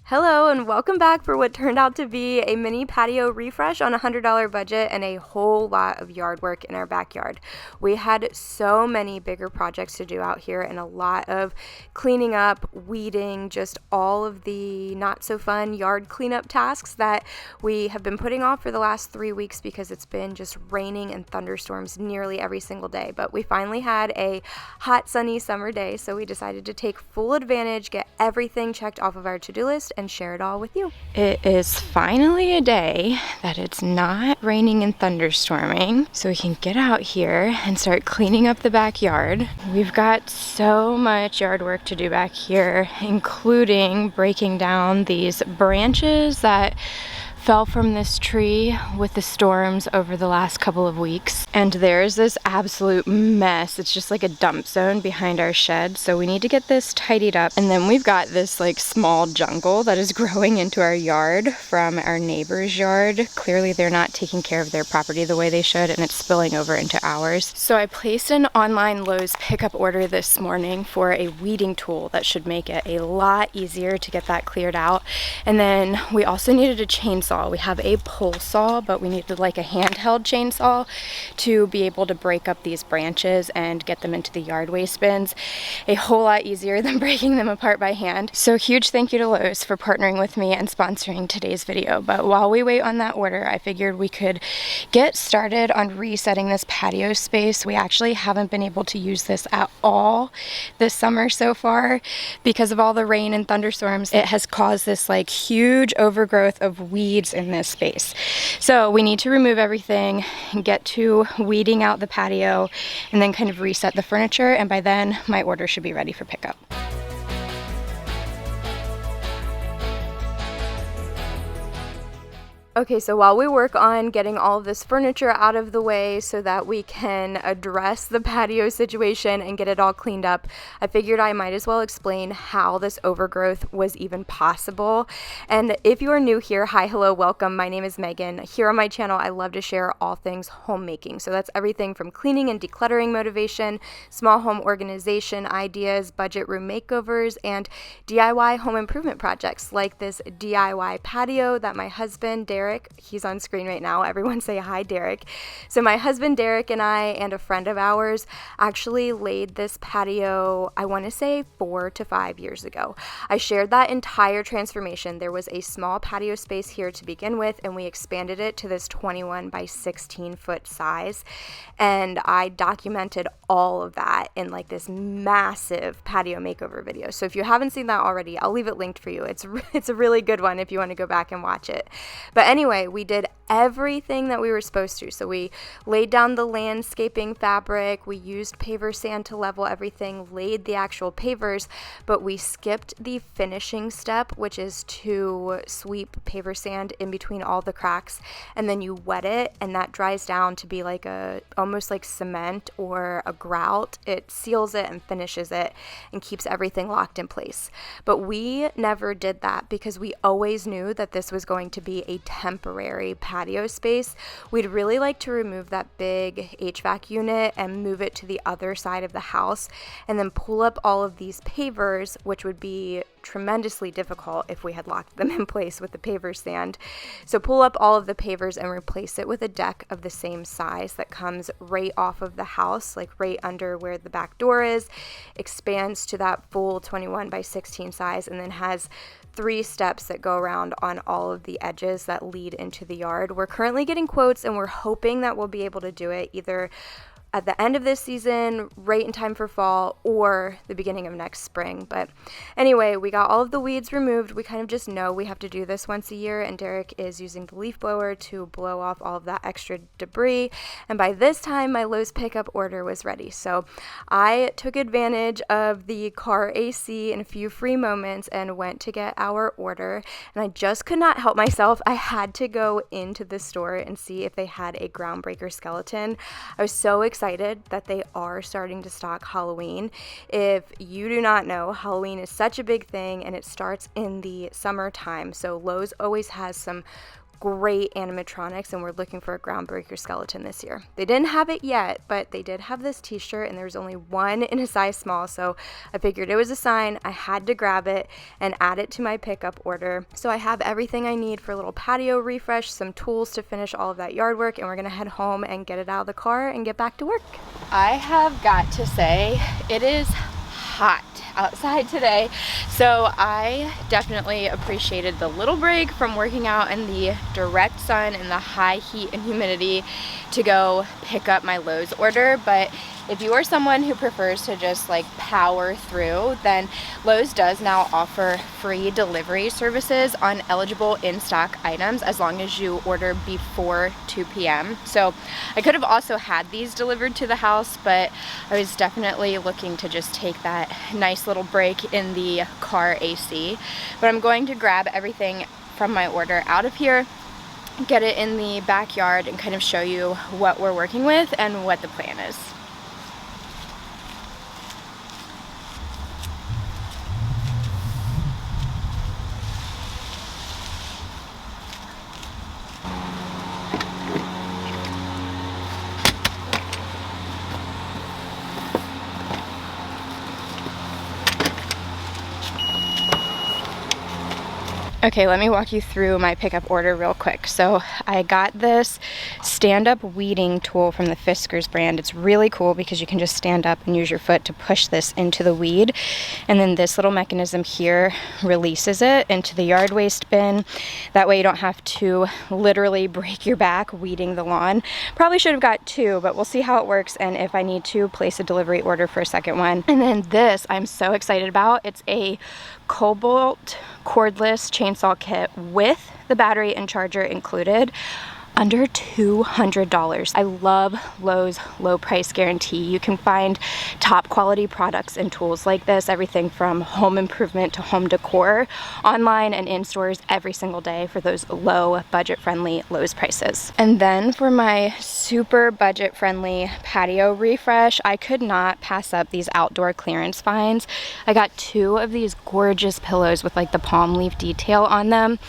Hello and welcome back for what turned out to be a mini patio refresh on a $100 budget and a whole lot of yard work in our backyard. We had so many bigger projects to do out here and a lot of cleaning up, weeding, just all of the not so fun yard cleanup tasks that we have been putting off for the last 3 weeks because it's been just raining and thunderstorms nearly every single day. But we finally had a hot sunny summer day, so we decided to take full advantage, get everything checked off of our to-do list and share it all with you. It is finally a day that it's not raining and thunderstorming, so we can get out here and start cleaning up the backyard. We've got so much yard work to do back here, including breaking down these branches that fell from this tree with the storms over the last couple of weeks. And there's this absolute mess. It's just like a dump zone behind our shed. So we need to get this tidied up. And then we've got this like small jungle that is growing into our yard from our neighbor's yard. Clearly they're not taking care of their property the way they should, and it's spilling over into ours. So I placed an online Lowe's pickup order this morning for a weeding tool that should make it a lot easier to get that cleared out. And then we also needed a chainsaw. We have a pole saw, but we needed like a handheld chainsaw to be able to break up these branches and get them into the yard waste bins. A whole lot easier than breaking them apart by hand. So huge thank you to Lowe's for partnering with me and sponsoring today's video. But while we wait on that order, I figured we could get started on resetting this patio space. We actually haven't been able to use this at all this summer so far because of all the rain and thunderstorms. It has caused this like huge overgrowth of weeds in this space. So we need to remove everything and get to weeding out the patio and then kind of reset the furniture, and by then my order should be ready for pickup. Okay, so while we work on getting all of this furniture out of the way so that we can address the patio situation and get it all cleaned up, I figured I might as well explain how this overgrowth was even possible. And if you are new here, hi, hello, welcome. My name is Megan. Here on my channel, I love to share all things homemaking. So that's everything from cleaning and decluttering motivation, small home organization ideas, budget room makeovers, and DIY home improvement projects like this DIY patio that my husband, Derek, he's on screen right now. Everyone say hi, Derek. So my husband, Derek, and I, and a friend of ours actually laid this patio, I want to say 4 to 5 years ago. I shared that entire transformation. There was a small patio space here to begin with, and we expanded it to this 21 by 16 foot size. And I documented all of that in like this massive patio makeover video. So if you haven't seen that already, I'll leave it linked for you. It's a really good one if you want to go back and watch it. But anyway, we did everything that we were supposed to. So we laid down the landscaping fabric, we used paver sand to level everything, laid the actual pavers, but we skipped the finishing step, which is to sweep paver sand in between all the cracks, and then you wet it, and that dries down to be like almost like cement or a grout. It seals it and finishes it and keeps everything locked in place. But we never did that because we always knew that this was going to be a temporary patio space. We'd really like to remove that big HVAC unit and move it to the other side of the house and then pull up all of these pavers, which would be tremendously difficult if we had locked them in place with the paver sand. So pull up all of the pavers and replace it with a deck of the same size that comes right off of the house, like right under where the back door is, expands to that full 21 by 16 size, and then has 3 steps that go around on all of the edges that lead into the yard. We're currently getting quotes, and we're hoping that we'll be able to do it either at the end of this season, right in time for fall, or the beginning of next spring. But anyway, we got all of the weeds removed. We kind of just know we have to do this once a year, and Derek is using the leaf blower to blow off all of that extra debris. And by this time, my Lowe's pickup order was ready. So I took advantage of the car AC and a few free moments and went to get our order. And I just could not help myself. I had to go into the store and see if they had a groundbreaker skeleton. I was so excited that they are starting to stock Halloween. If you do not know, Halloween is such a big thing and it starts in the summertime. So Lowe's always has some great animatronics, and we're looking for a groundbreaker skeleton this year. They didn't have it yet, but they did have this t-shirt, and there was only one in a size small, so I figured it was a sign. I had to grab it and add it to my pickup order. So I have everything I need for a little patio refresh, some tools to finish all of that yard work, and we're gonna head home and get it out of the car and get back to work. I have got to say, it is hot outside today, so I definitely appreciated the little break from working out in the direct sun and the high heat and humidity to go pick up my Lowe's order. But if you are someone who prefers to just like power through, then Lowe's does now offer free delivery services on eligible in-stock items as long as you order before 2 p.m. So I could have also had these delivered to the house, but I was definitely looking to just take that nice little break in the car AC. But I'm going to grab everything from my order out of here, get it in the backyard, and kind of show you what we're working with and what the plan is. Okay, let me walk you through my pickup order real quick. So I got this stand-up weeding tool from the Fiskars brand. It's really cool because you can just stand up and use your foot to push this into the weed. And then this little mechanism here releases it into the yard waste bin. That way you don't have to literally break your back weeding the lawn. Probably should have got two, but we'll see how it works and if I need to place a delivery order for a second one. And then this I'm so excited about. It's a Cobalt cordless chainsaw kit with the battery and charger included, under $200. I love Lowe's low price guarantee. You can find top quality products and tools like this, everything from home improvement to home decor, online and in stores every single day for those low budget friendly Lowe's prices. And then for my super budget friendly patio refresh, I could not pass up these outdoor clearance finds. I got two of these gorgeous pillows with like the palm leaf detail on them,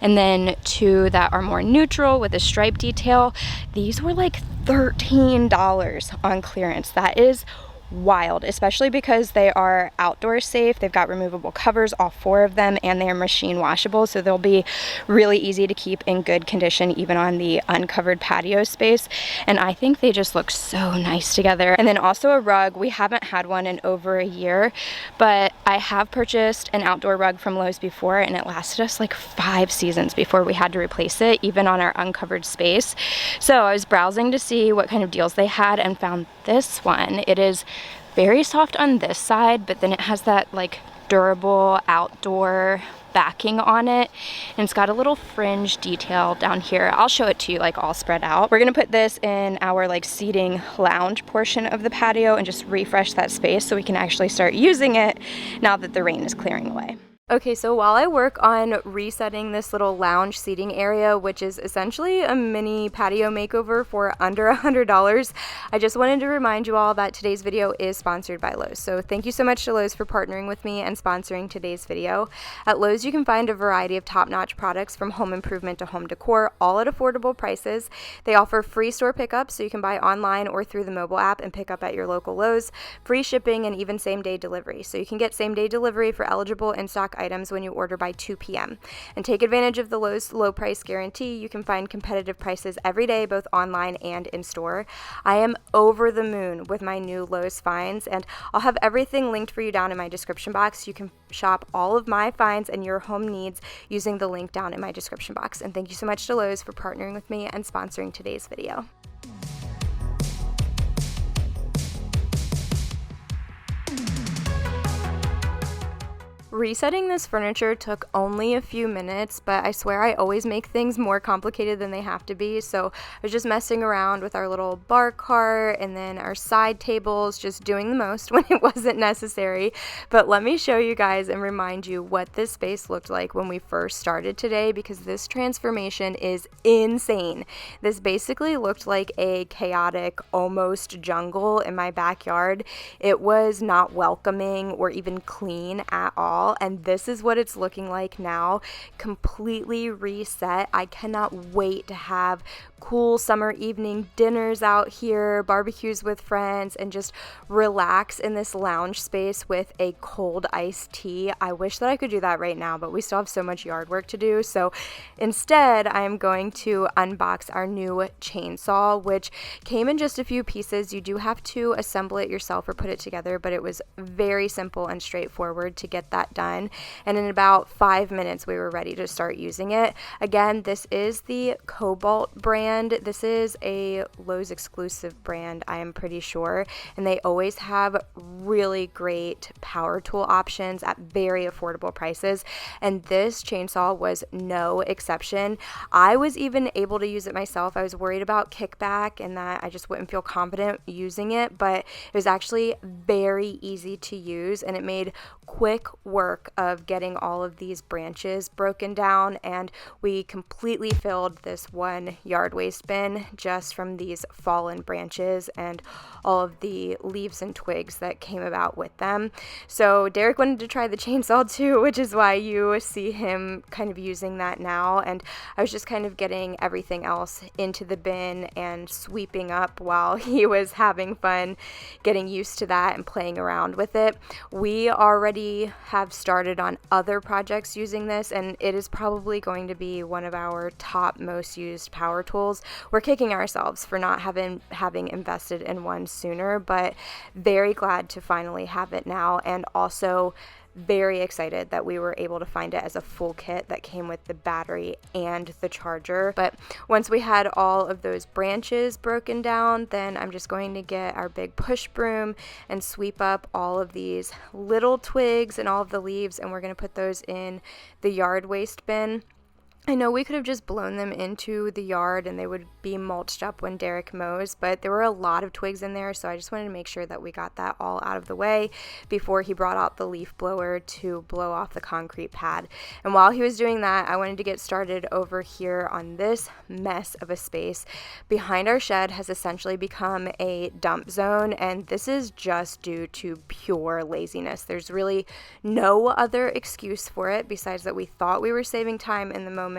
and then two that are more neutral with a stripe detail. These were like $13 on clearance. That is wild, especially because they are outdoor safe. They've got removable covers, all four of them, and they are machine washable, so they'll be really easy to keep in good condition even on the uncovered patio space. And I think they just look so nice together. And then also a rug. We haven't had one in over a year, but I have purchased an outdoor rug from Lowe's before, and it lasted us like 5 seasons before we had to replace it, even on our uncovered space. So I was browsing to see what kind of deals they had and found this one. It is very soft on this side, but then it has that like durable outdoor backing on it, and it's got a little fringe detail down here. I'll show it to you like all spread out. We're gonna put this in our like seating lounge portion of the patio and just refresh that space so we can actually start using it now that the rain is clearing away. Okay, so while I work on resetting this little lounge seating area, which is essentially a mini patio makeover for under $100, I just wanted to remind you all that today's video is sponsored by Lowe's. So thank you so much to Lowe's for partnering with me and sponsoring today's video. At Lowe's, you can find a variety of top-notch products from home improvement to home decor, all at affordable prices. They offer free store pickups, so you can buy online or through the mobile app and pick up at your local Lowe's, free shipping, and even same-day delivery. So you can get same-day delivery for eligible in-stock items when you order by 2 p.m. And take advantage of the Lowe's low price guarantee. You can find competitive prices every day, both online and in store. I am over the moon with my new Lowe's finds, and I'll have everything linked for you down in my description box. You can shop all of my finds and your home needs using the link down in my description box. And thank you so much to Lowe's for partnering with me and sponsoring today's video. Resetting this furniture took only a few minutes, but I swear I always make things more complicated than they have to be. So I was just messing around with our little bar cart and then our side tables, just doing the most when it wasn't necessary. But let me show you guys and remind you what this space looked like when we first started today, because this transformation is insane. This basically looked like a chaotic, almost jungle in my backyard. It was not welcoming or even clean at all. fall, and this is what it's looking like now. Completely reset. I cannot wait to have cool summer evening dinners out here, barbecues with friends, and just relax in this lounge space with a cold iced tea. I wish that I could do that right now, but we still have so much yard work to do. So instead, I am going to unbox our new chainsaw, which came in just a few pieces. You do have to assemble it yourself or put it together, but it was very simple and straightforward to get that done. And in about 5 minutes, we were ready to start using it. Again, this is the Cobalt brand. This is a Lowe's exclusive brand, I am pretty sure, and they always have really great power tool options at very affordable prices, and this chainsaw was no exception. I was even able to use it myself. I was worried about kickback and that I just wouldn't feel confident using it, but it was actually very easy to use, and it made quick work of getting all of these branches broken down, and we completely filled this one yard waste bin just from these fallen branches and all of the leaves and twigs that came about with them. So Derek wanted to try the chainsaw too, which is why you see him kind of using that now, and I was just kind of getting everything else into the bin and sweeping up while he was having fun getting used to that and playing around with it. We already have started on other projects using this, and it is probably going to be one of our top most used power tools. We're kicking ourselves for not having invested in one sooner, but very glad to finally have it now, and also very excited that we were able to find it as a full kit that came with the battery and the charger. But once we had all of those branches broken down, then I'm just going to get our big push broom and sweep up all of these little twigs and all of the leaves, and we're going to put those in the yard waste bin. I know we could have just blown them into the yard and they would be mulched up when Derek mows, but there were a lot of twigs in there, so I just wanted to make sure that we got that all out of the way before he brought out the leaf blower to blow off the concrete pad. And while he was doing that, I wanted to get started over here on this mess of a space. Behind our shed has essentially become a dump zone, and this is just due to pure laziness. There's really no other excuse for it besides that we thought we were saving time in the moment,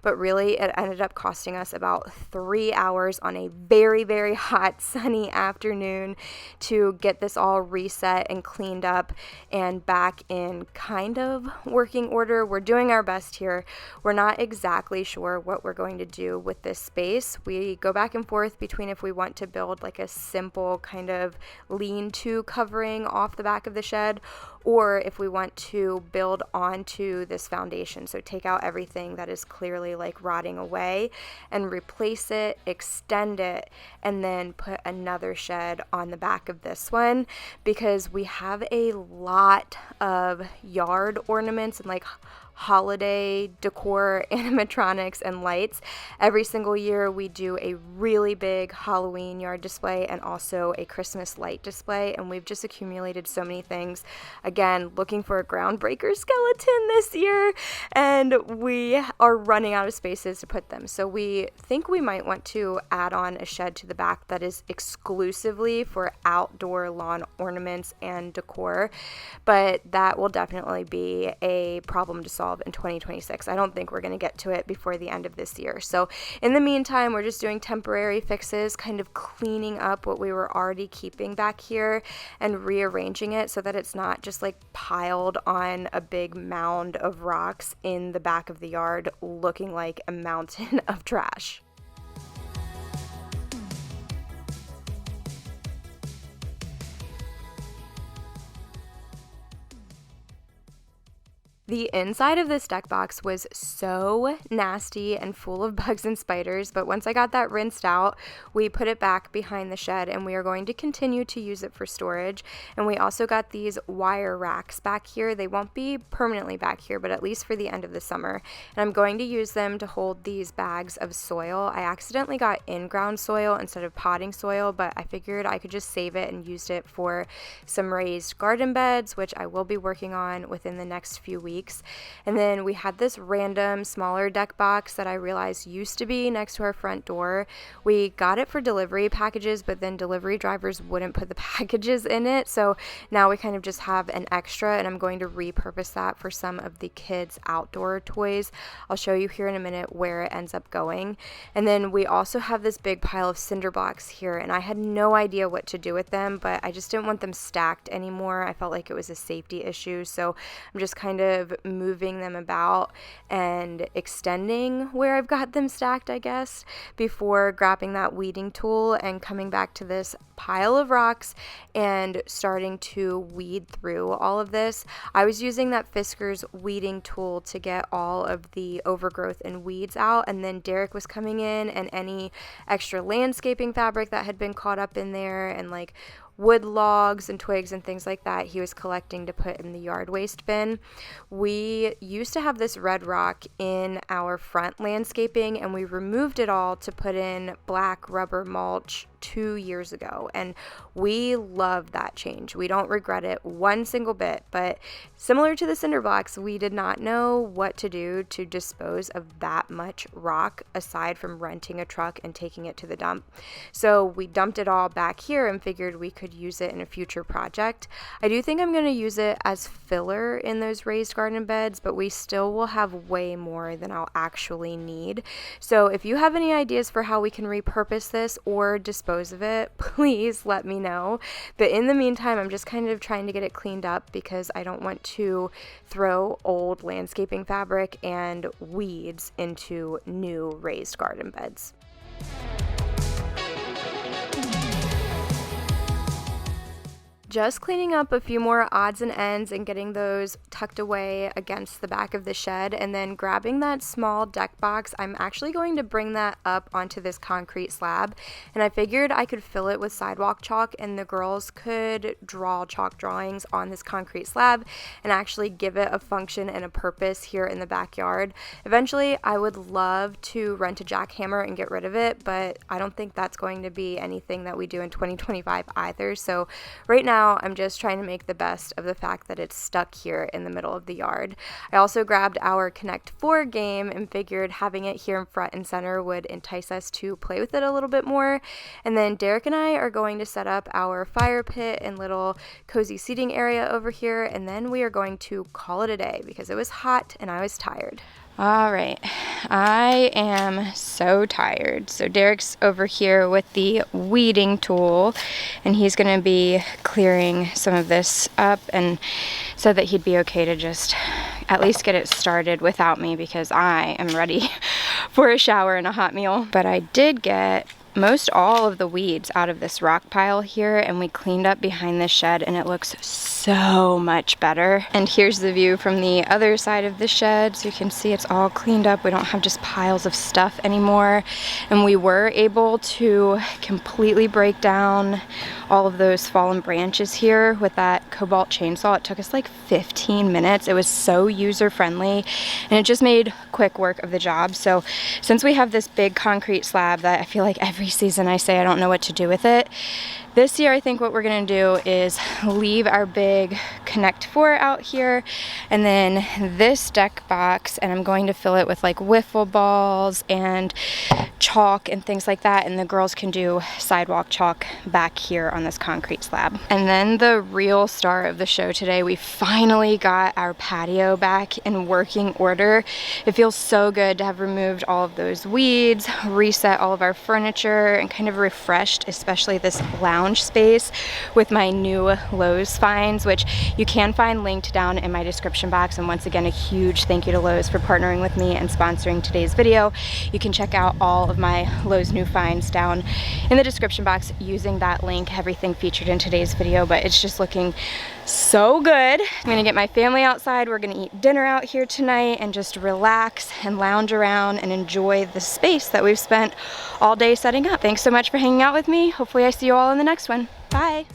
but really it ended up costing us about 3 hours on a very, very hot sunny afternoon to get this all reset and cleaned up and back in kind of working order. We're doing our best here. We're not exactly sure what we're going to do with this space. We go back and forth between if we want to build like a simple kind of lean-to covering off the back of the shed, or if we want to build onto this foundation. So take out everything that is clearly like rotting away and replace it, extend it, and then put another shed on the back of this one, because we have a lot of yard ornaments and like holiday decor, animatronics, and lights. Every single year we do a really big Halloween yard display and also a Christmas light display, and we've just accumulated so many things. Again, looking for a groundbreaker skeleton this year, and we are running out of spaces to put them. So we think we might want to add on a shed to the back that is exclusively for outdoor lawn ornaments and decor, but that will definitely be a problem to solve in 2026. I don't think we're going to get to it before the end of this year. So in the meantime, we're just doing temporary fixes, kind of cleaning up what we were already keeping back here and rearranging it so that it's not just like piled on a big mound of rocks in the back of the yard looking like a mountain of trash. The inside of this deck box was so nasty and full of bugs and spiders, but once I got that rinsed out, we put it back behind the shed, and we are going to continue to use it for storage. And we also got these wire racks back here. They won't be permanently back here, but at least for the end of the summer. And I'm going to use them to hold these bags of soil. I accidentally got in-ground soil instead of potting soil, but I figured I could just save it and used it for some raised garden beds, which I will be working on within the next few weeks. weeks. And then we had this random smaller deck box that I realized used to be next to our front door. We got it for delivery packages, but then delivery drivers wouldn't put the packages in it. So now we kind of just have an extra, and I'm going to repurpose that for some of the kids' outdoor toys. I'll show you here in a minute where it ends up going. And then we also have this big pile of cinder blocks here, and I had no idea what to do with them, but I just didn't want them stacked anymore. I felt like it was a safety issue, so I'm just kind of moving them about and extending where I've got them stacked, I guess, before grabbing that weeding tool and coming back to this pile of rocks and starting to weed through all of this. I was using that Fisker's weeding tool to get all of the overgrowth and weeds out, and then Derek was coming in, and any extra landscaping fabric that had been caught up in there and like wood logs and twigs and things like that he was collecting to put in the yard waste bin. We used to have this red rock in our front landscaping, and we removed it all to put in black rubber mulch 2 years ago, and we love that change. We don't regret it one single bit, but similar to the cinder blocks, we did not know what to do to dispose of that much rock aside from renting a truck and taking it to the dump. So we dumped it all back here and figured we could use it in a future project. I do think I'm going to use it as filler in those raised garden beds, but we still will have way more than I'll actually need. So if you have any ideas for how we can repurpose this or dispose of it, please let me know. But in the meantime, I'm just kind of trying to get it cleaned up because I don't want to throw old landscaping fabric and weeds into new raised garden beds. Just cleaning up a few more odds and ends and getting those tucked away against the back of the shed, and then grabbing that small deck box. I'm actually going to bring that up onto this concrete slab, and I figured I could fill it with sidewalk chalk, and the girls could draw chalk drawings on this concrete slab and actually give it a function and a purpose here in the backyard. Eventually, I would love to rent a jackhammer and get rid of it, but I don't think that's going to be anything that we do in 2025 either. So right now, I'm just trying to make the best of the fact that it's stuck here in the middle of the yard. I also grabbed our Connect 4 game and figured having it here in front and center would entice us to play with it a little bit more. And then Derek and I are going to set up our fire pit and little cozy seating area over here, and then we are going to call it a day because it was hot and I was tired. All right, I am so tired. So Derek's over here with the weeding tool, and he's gonna be clearing some of this up, and said that he'd be okay to just at least get it started without me because I am ready for a shower and a hot meal. But I did get most all of the weeds out of this rock pile here, and we cleaned up behind this shed, and it looks so much better. And here's the view from the other side of the shed, so you can see it's all cleaned up. We don't have just piles of stuff anymore, and we were able to completely break down all of those fallen branches here with that Cobalt chainsaw. It took us like 15 minutes. It was so user-friendly, and it just made quick work of the job. So since we have this big concrete slab that I feel like every season I say I don't know what to do with it, this year I think what we're gonna do is leave our big Connect 4 out here, and then this deck box, and I'm going to fill it with like wiffle balls and chalk and things like that, and the girls can do sidewalk chalk back here on this concrete slab. And then the real star of the show today, we finally got our patio back in working order. It feels so good to have removed all of those weeds, reset all of our furniture, and kind of refreshed especially this lounge space with my new Lowe's finds, which you can find linked down in my description box. And once again, a huge thank you to Lowe's for partnering with me and sponsoring today's video. You can check out all of my Lowe's new finds down in the description box using that link, everything featured in today's video. But it's just looking so good. I'm gonna get my family outside. We're gonna eat dinner out here tonight and just relax and lounge around and enjoy the space that we've spent all day setting up. Thanks so much for hanging out with me. Hopefully I see you all in the next one. Bye.